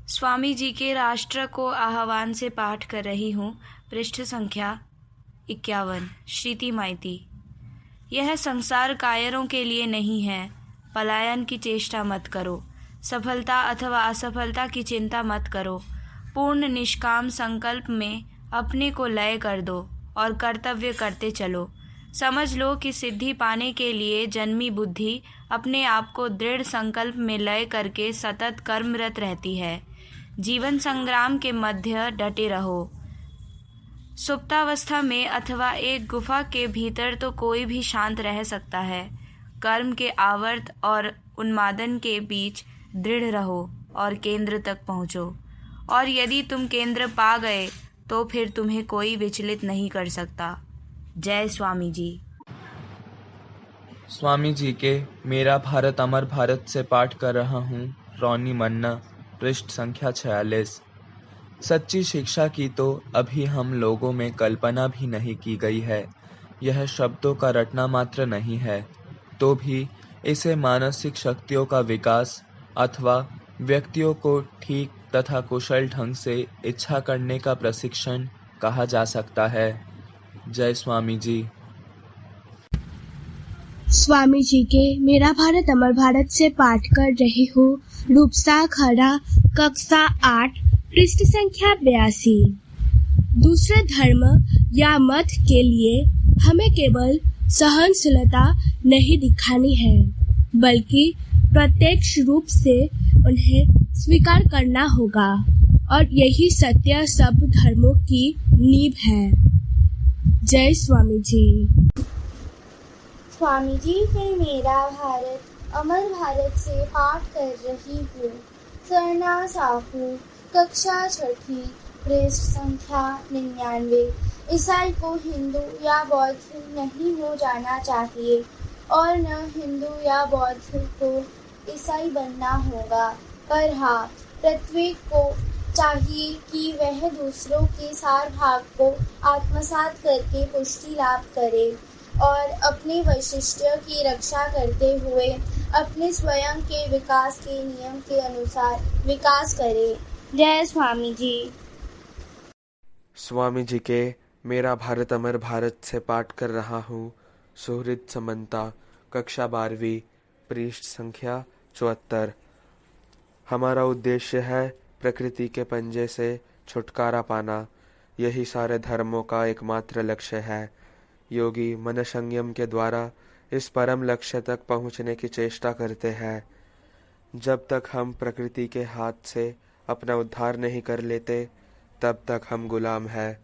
स्वामी जी के राष्ट्र को आह्वान से पाठ कर रही हूँ। पृष्ठ संख्या 51। श्रीति माइती। यह संसार कायरों के लिए नहीं है। पलायन की चेष्टा मत करो। सफलता अथवा असफलता की चिंता मत करो। पूर्ण निष्काम संकल्प में अपने को लय कर दो और कर्तव्य करते चलो। समझ लो कि सिद्धि पाने के लिए जन्मी बुद्धि अपने आप को दृढ़ संकल्प में लय करके सतत कर्मरत रहती है। जीवन संग्राम के मध्य डटे रहो। सुप्तावस्था में अथवा एक गुफा के भीतर तो कोई भी शांत रह सकता है। कर्म के आवर्त और उन्मादन के बीच दृढ़ रहो और केंद्र तक पहुँचो। और यदि तुम केंद्र पा गए तो फिर तुम्हें कोई विचलित नहीं कर सकता। जय स्वामी जी। स्वामी जी के मेरा भारत अमर भारत से पाठ कर रहा हूँ। रोनी मन्ना। पृष्ठ संख्या 46। सच्ची शिक्षा की तो अभी हम लोगों में कल्पना भी नहीं की गई है। यह शब्दों का रटना मात्र नहीं है, तो भी इसे मानसिक शक्तियों का विकास अथवा व्यक्तियों को ठीक तथा कुशल ढंग से इच्छा करने का प्रशिक्षण कहा जा सकता है। जय स्वामी जी। स्वामी जी के मेरा भारत अमर भारत से पाठ कर रही हूँ। रूपसा खड़ा, कक्षा 8, पृष्ठ संख्या 82। दूसरे धर्म या मत के लिए हमें केवल सहनशीलता नहीं दिखानी है, बल्कि प्रत्यक्ष रूप से उन्हें स्वीकार करना होगा। और यही सत्य सब धर्मों की नींव है। जय स्वामी जी। स्वामी जी से मेरा भारत अमर भारत से पाठ कर रही हूँ। सरना साहू, कक्षा 6, पृष्ठ संख्या 99। ईसाई को हिंदू या बौद्ध नहीं हो जाना चाहिए और न हिंदू या बौद्ध को ईसाई बनना होगा। पर हाँ, प्रत्येक को चाहिए कि वह दूसरों के सार भाग को आत्मसात करके पुष्टि लाभ करे और अपने वैशिष्ट्य की रक्षा करते हुए अपने स्वयं के विकास के नियम के अनुसार विकास करे। जय स्वामी जी। स्वामी जी के मेरा भारत अमर भारत से पाठ कर रहा हूँ। सुहृद समन्ता, कक्षा 12, पृष्ठ संख्या 74। हमारा उद्देश्य है प्रकृति के पंजे से छुटकारा पाना। यही सारे धर्मों का एकमात्र लक्ष्य है। योगी मन संयम के द्वारा इस परम लक्ष्य तक पहुँचने की चेष्टा करते हैं। जब तक हम प्रकृति के हाथ से अपना उद्धार नहीं कर लेते, तब तक हम गुलाम हैं।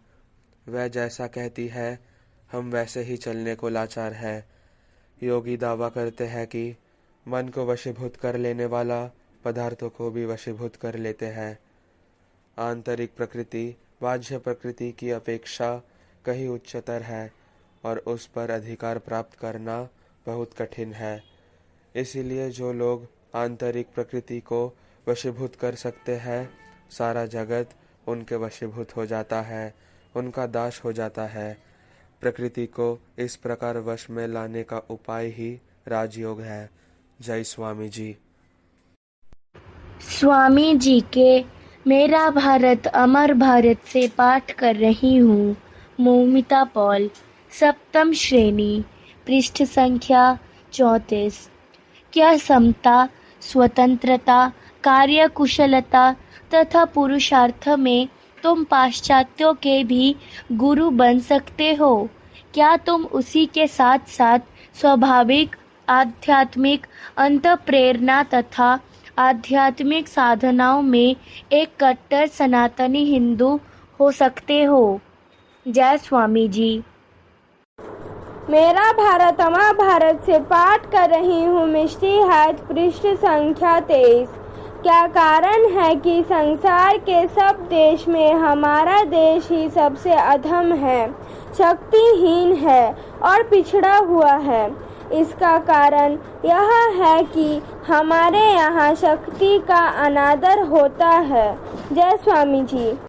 वह जैसा कहती है, हम वैसे ही चलने को लाचार है। योगी दावा करते हैं कि मन को वशीभूत कर लेने वाला पदार्थों को भी वशीभूत कर लेते हैं। आंतरिक प्रकृति बाह्य प्रकृति की अपेक्षा कहीं उच्चतर है और उस पर अधिकार प्राप्त करना बहुत कठिन है। इसीलिए जो लोग आंतरिक प्रकृति को वशीभूत कर सकते हैं, सारा जगत उनके वशीभूत हो जाता है, उनका दास हो जाता है। प्रकृति को इस प्रकार वश में लाने का उपाय ही राजयोग है। जय स्वामी जी। स्वामी जी के मेरा भारत अमर भारत से पाठ कर रही हूँ। मौमिता पॉल, 7वीं श्रेणी, पृष्ठ संख्या 34। क्या समता, स्वतंत्रता, कार्यकुशलता तथा पुरुषार्थ में तुम पाश्चात्यों के भी गुरु बन सकते हो? क्या तुम उसी के साथ साथ स्वाभाविक आध्यात्मिक अंतःप्रेरणा तथा आध्यात्मिक साधनाओं में एक कट्टर सनातनी हिंदू हो सकते हो? जय स्वामी जी। मेरा भारत अमर भारत से पाठ कर रही हूँ। मिष्टी हाथ, पृष्ठ संख्या 23। क्या कारण है कि संसार के सब देश में हमारा देश ही सबसे अधम है, शक्तिहीन है और पिछड़ा हुआ है? इसका कारण यह है कि हमारे यहाँ शक्ति का अनादर होता है। जय स्वामी जी।